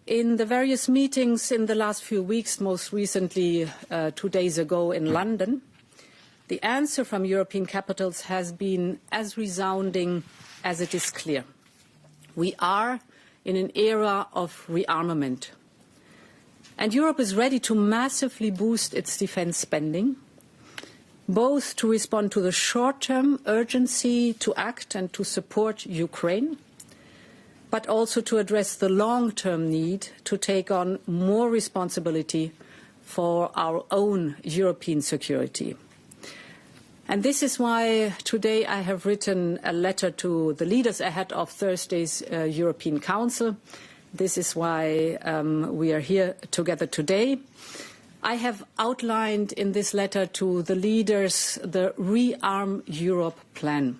In the various meetings in the last few weeks, most recently 2 days ago in London, the answer from European capitals has been as resounding as it is clear. We are in an era of rearmament. And Europe is ready to massively boost its defense spending, both to respond to the short-term urgency to act and to support Ukraine, but also to address the long-term need to take on more responsibility for our own European security. And this is why today I have written a letter to the leaders ahead of Thursday's European Council. This is why we are here together today. I have outlined in this letter to the leaders the Rearm Europe plan.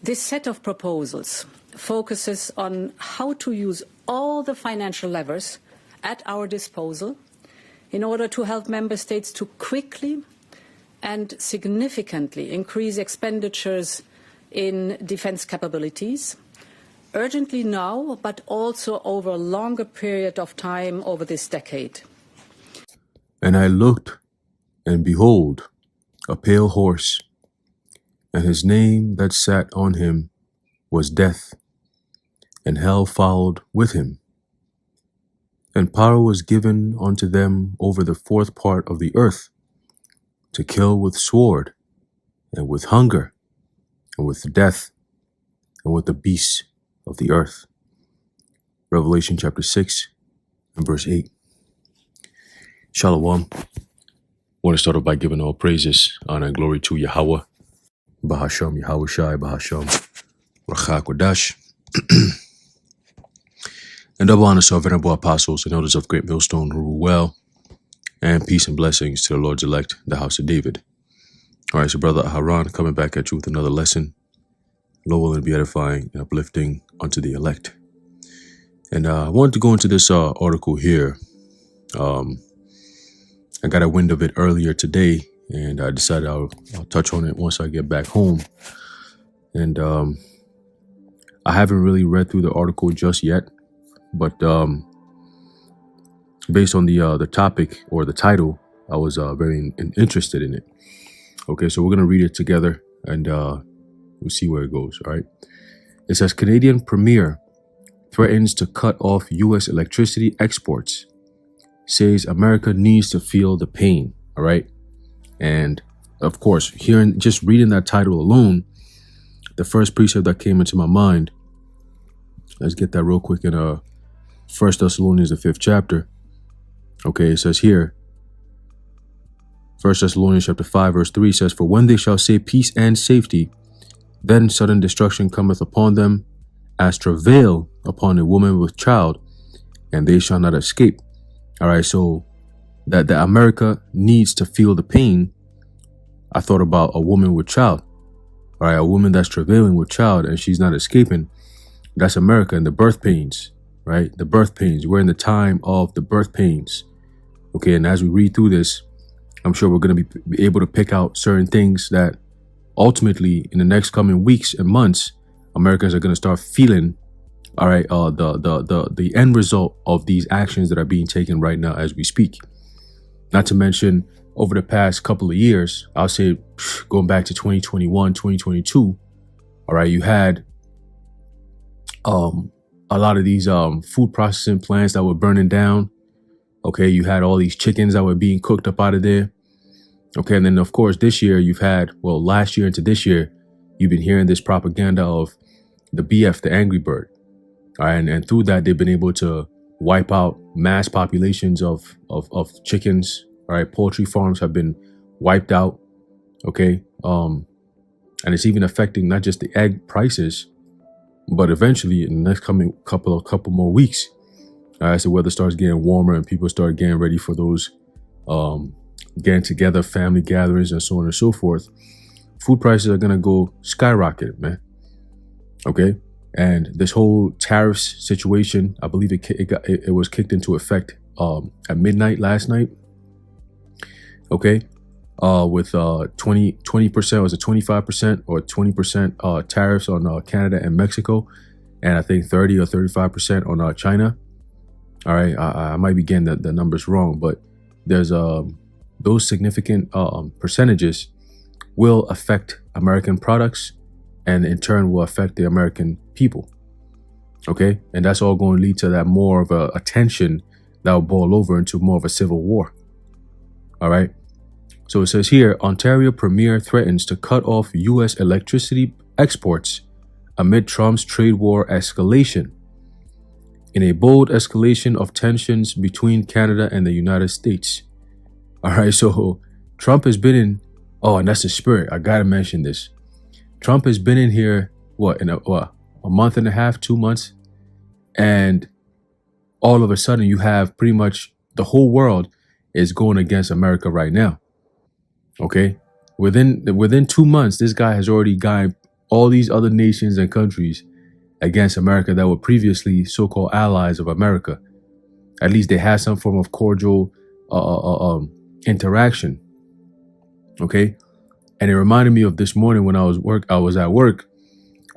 This set of proposals focuses on how to use all the financial levers at our disposal in order to help member states to quickly and significantly increase expenditures in defense capabilities, urgently now, but also over a longer period of time over this decade. And I looked, and behold, a pale horse, and his name that sat on him was Death, and hell followed with him. And power was given unto them over the fourth part of the earth, to kill with sword, and with hunger, and with death, and with the beasts of the earth. Revelation chapter 6 and verse 8. Shalom. I want to start off by giving all praises, honor, and glory to Yahweh, Bahasham, Yahweh Shai, Bahasham, Rachak Wadash. And double honor to our venerable apostles and elders of Great Millstone who rule well, and peace and blessings to the Lord's elect, the house of David. All right, so Brother Haran coming back at you with another lesson. Lord willing to be edifying and uplifting unto the elect. And I wanted to go into this article here. I got a wind of it earlier today, and I decided I'll touch on it once I get back home. And I haven't really read through the article just yet, but based on the topic or the title, I was very interested in it. Okay, so we're gonna read it together, and we'll see where it goes. All right. It says Canadian Premier threatens to cut off U.S. electricity exports. Says America needs to feel the pain. All right. And of course, just reading that title alone, the first precept that came into my mind. Let's get that real quick in 1 Thessalonians, the 5th chapter. Okay, it says here, 1 Thessalonians chapter 5, verse 3 says, For when they shall say peace and safety, then sudden destruction cometh upon them, as travail upon a woman with child, and they shall not escape. All right, so that America needs to feel the pain. I thought about a woman with child. All right, a woman that's travailing with child and she's not escaping. That's America and the birth pains, right? The birth pains. We're in the time of the birth pains. Okay, and as we read through this, I'm sure we're going to be able to pick out certain things that ultimately in the next coming weeks and months, Americans are going to start feeling, all right, the end result of these actions that are being taken right now as we speak. Not to mention over the past couple of years, I'll say going back to 2021, 2022, all right, you had a lot of these food processing plants that were burning down. Okay, you had all these chickens that were being cooked up out of there. Okay, and then of course this year you've had, well, last year into this year, you've been hearing this propaganda of the BF, the Angry Bird. All right, and through that they've been able to wipe out mass populations of chickens. All right, poultry farms have been wiped out. Okay, and it's even affecting not just the egg prices, but eventually in the next coming couple more weeks, as the weather starts getting warmer and people start getting ready for those getting together, family gatherings, and so on and so forth, food prices are going to go skyrocket, man. Okay. And this whole tariffs situation, I believe it was kicked into effect at midnight last night. Okay. With 20%, was it 25% or 20% tariffs on Canada and Mexico. and I think 30 or 35% on China. All right, I might be getting the numbers wrong, but there's those significant percentages will affect American products, and in turn will affect the American people. Okay, and that's all going to lead to that more of a tension that will boil over into more of a civil war. All right. So it says here, Ontario Premier threatens to cut off U.S. electricity exports amid Trump's trade war escalation. In a bold escalation of tensions between Canada and the United States. All right, so Trump has been in, and that's the spirit. I got to mention this. Trump has been in here, a month and a half, 2 months. And all of a sudden you have pretty much the whole world is going against America right now. Okay. Within 2 months, this guy has already got all these other nations and countries against America that were previously so-called allies of America. At least they had some form of cordial interaction. Okay. And it reminded me of this morning when I was at work.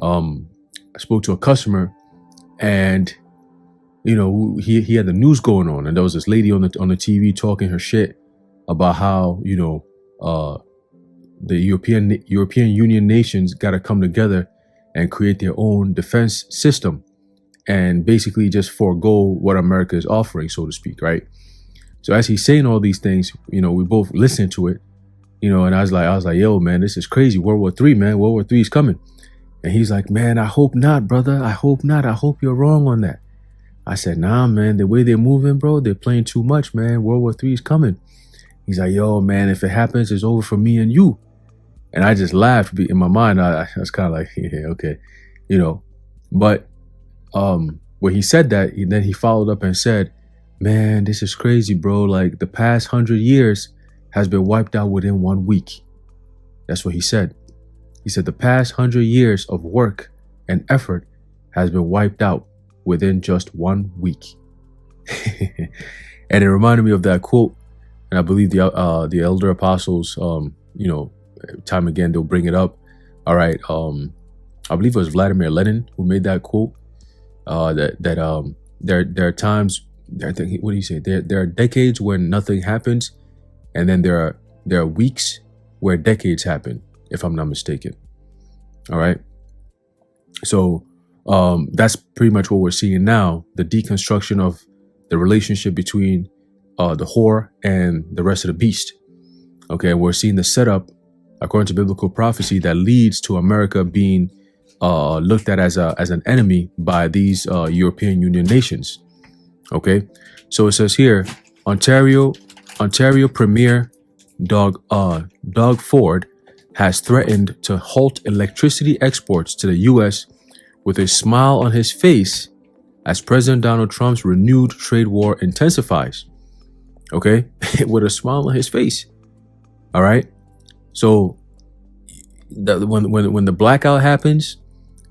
I spoke to a customer, and he had the news going on, and there was this lady on the TV talking her shit about how the European Union nations got to come together and create their own defense system, and basically just forego what America is offering, so to speak, right? So as he's saying all these things, we both listened to it, and I was like, yo, man, this is crazy. World War III, man. World War III is coming. And he's like, man, I hope not, brother. I hope not. I hope you're wrong on that. I said, nah, man, the way they're moving, bro, they're playing too much, man. World War III is coming. He's like, yo, man, if it happens, it's over for me and you. And I just laughed in my mind. I was kind of like, yeah, okay, But when he said that, then he followed up and said, man, this is crazy, bro. Like the past 100 years has been wiped out within 1 week. That's what he said. He said the past 100 years of work and effort has been wiped out within just 1 week. And it reminded me of that quote. And I believe the elder apostles, time again, they'll bring it up. All right. I believe it was Vladimir Lenin who made that quote. There are times, what do you say? There are decades when nothing happens. And then there are weeks where decades happen, if I'm not mistaken. All right. So that's pretty much what we're seeing now, the deconstruction of the relationship between the whore and the rest of the beast. Okay, we're seeing the setup, according to biblical prophecy, that leads to America being looked at as an enemy by these European Union nations. Okay, so it says here, Ontario Premier Doug Ford has threatened to halt electricity exports to the U.S. with a smile on his face as President Donald Trump's renewed trade war intensifies. Okay, with a smile on his face. All right. So when the blackout happens,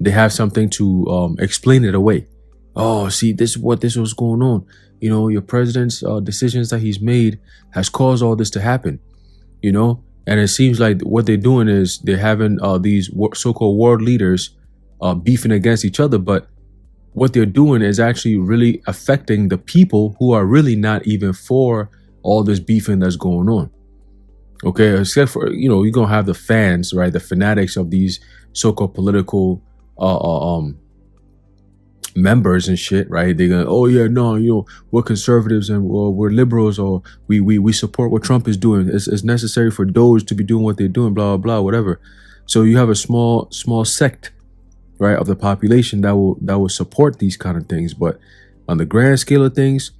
they have something to explain it away. Oh, see, this was going on. Your president's decisions that he's made has caused all this to happen. And it seems like what they're doing is they're having these so-called world leaders beefing against each other. But what they're doing is actually really affecting the people who are really not even for all this beefing that's going on. Okay, except for, you're going to have the fans, right? The fanatics of these so-called political members and shit, right? They're going, oh yeah, no, we're conservatives and we're liberals, or we support what Trump is doing. It's necessary for those to be doing what they're doing, blah, blah, blah, whatever. So you have a small sect, right, of the population that will support these kind of things. But on the grand scale of things,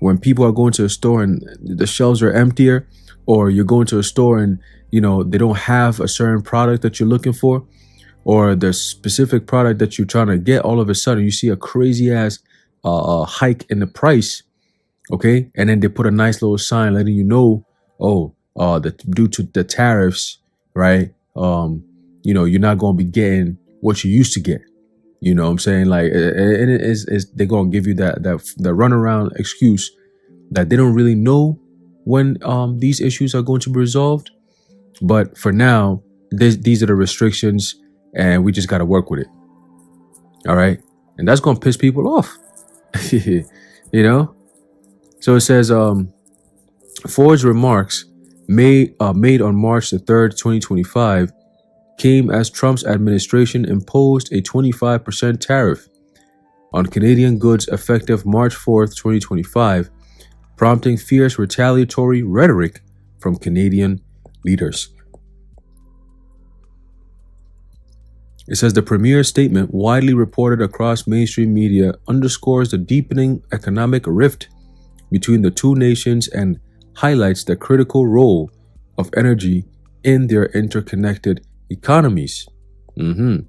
when people are going to a store and the shelves are emptier, or you're going to a store and, they don't have a certain product that you're looking for, or the specific product that you're trying to get, all of a sudden you see a crazy ass hike in the price. Okay. And then they put a nice little sign letting you know, due to the tariffs, right? You're not going to be getting what you used to get. You know what I'm saying? Like, and it is they're going to give you that runaround excuse that they don't really know when these issues are going to be resolved. But for now, these are the restrictions, and we just got to work with it. All right. And that's going to piss people off. You know? So it says, Ford's remarks made on March the 3rd, 2025, came as Trump's administration imposed a 25% tariff on Canadian goods effective March 4th, 2025, prompting fierce retaliatory rhetoric from Canadian leaders. It says the Premier's statement, widely reported across mainstream media, underscores the deepening economic rift between the two nations and highlights the critical role of energy in their interconnected economies. It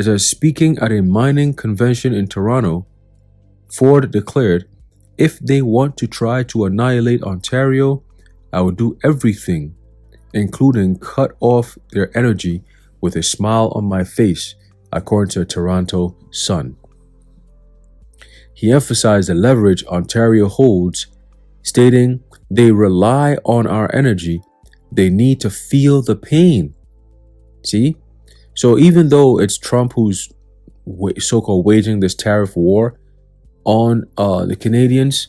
says, speaking at a mining convention in Toronto, Ford declared, if they want to try to annihilate Ontario, I will do everything, including cut off their energy with a smile on my face, according to a Toronto Sun. He emphasized the leverage Ontario holds, stating, they rely on our energy. They need to feel the pain. See? So even though it's Trump who's so-called waging this tariff war on the Canadians,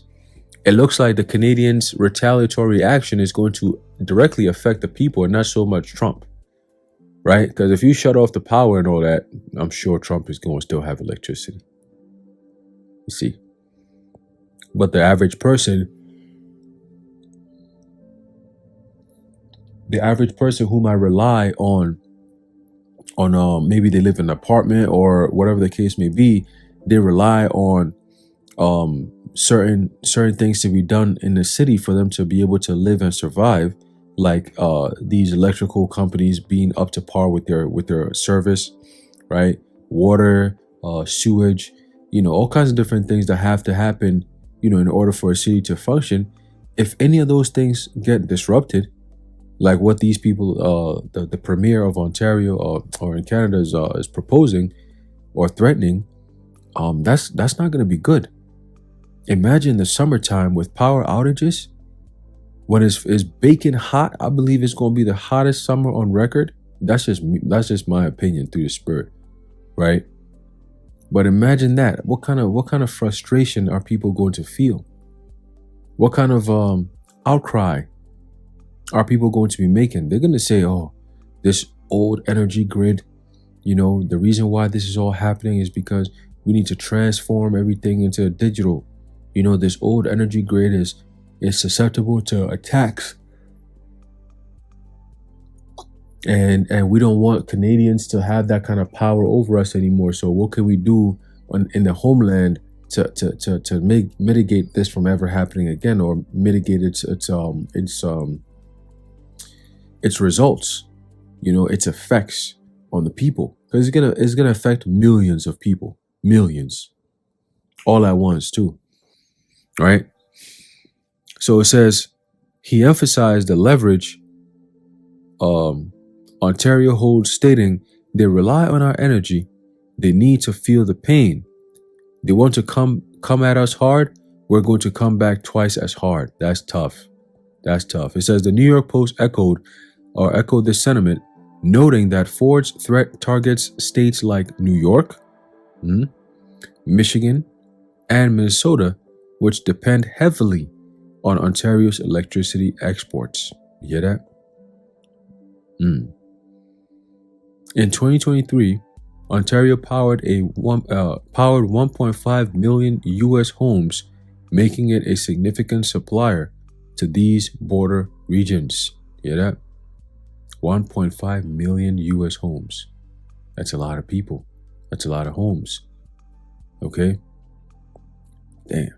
it looks like the Canadians' retaliatory action is going to directly affect the people and not so much Trump. Right? Because if you shut off the power and all that, I'm sure Trump is going to still have electricity. You see? But the average person whom I rely on maybe they live in an apartment or whatever the case may be, they rely on certain things to be done in the city for them to be able to live and survive, like these electrical companies being up to par with their service, right? Water, sewage, all kinds of different things that have to happen, in order for a city to function. If any of those things get disrupted, like what these people, the Premier of Ontario or in Canada is proposing or threatening, that's not going to be good. Imagine the summertime with power outages. When it's baking hot, I believe it's going to be the hottest summer on record. That's just my opinion through the spirit, right? But imagine that. What kind of frustration are people going to feel? What kind of outcry are people going to be making? They're going to say, oh, this old energy grid, the reason why this is all happening is because we need to transform everything into digital. This old energy grid is susceptible to attacks. And we don't want Canadians to have that kind of power over us anymore. So what can we do in the homeland to mitigate this from ever happening again, or mitigate its results, its effects on the people? Because it's gonna affect millions of people, millions, all at once too, right? So it says he emphasized the leverage Ontario holds, stating they rely on our energy. They need to feel the pain. They want to come at us hard. We're going to come back twice as hard. That's tough. That's tough. It says the New York Post echoed this sentiment, noting that Ford's threat targets states like New York, Michigan, and Minnesota, which depend heavily on Ontario's electricity exports. You hear that? In 2023, Ontario powered 1.5 million U.S. homes, making it a significant supplier to these border regions. You hear that? 1.5 million U.S. homes. That's a lot of people. That's a lot of homes. Okay? Damn.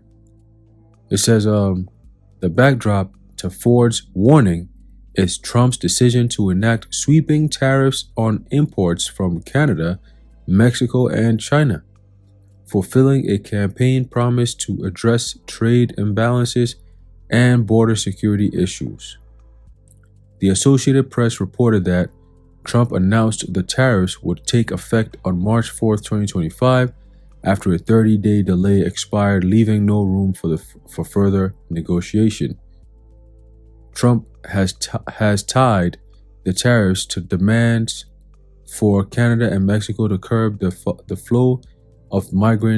It says the backdrop to Ford's warning is Trump's decision to enact sweeping tariffs on imports from Canada, Mexico, and China, fulfilling a campaign promise to address trade imbalances and border security issues. The Associated Press reported that Trump announced the tariffs would take effect on March 4th, 2025, after a 30-day delay expired, leaving no room for further negotiation. Trump has tied the tariffs to demands for Canada and Mexico to curb the flow of migrants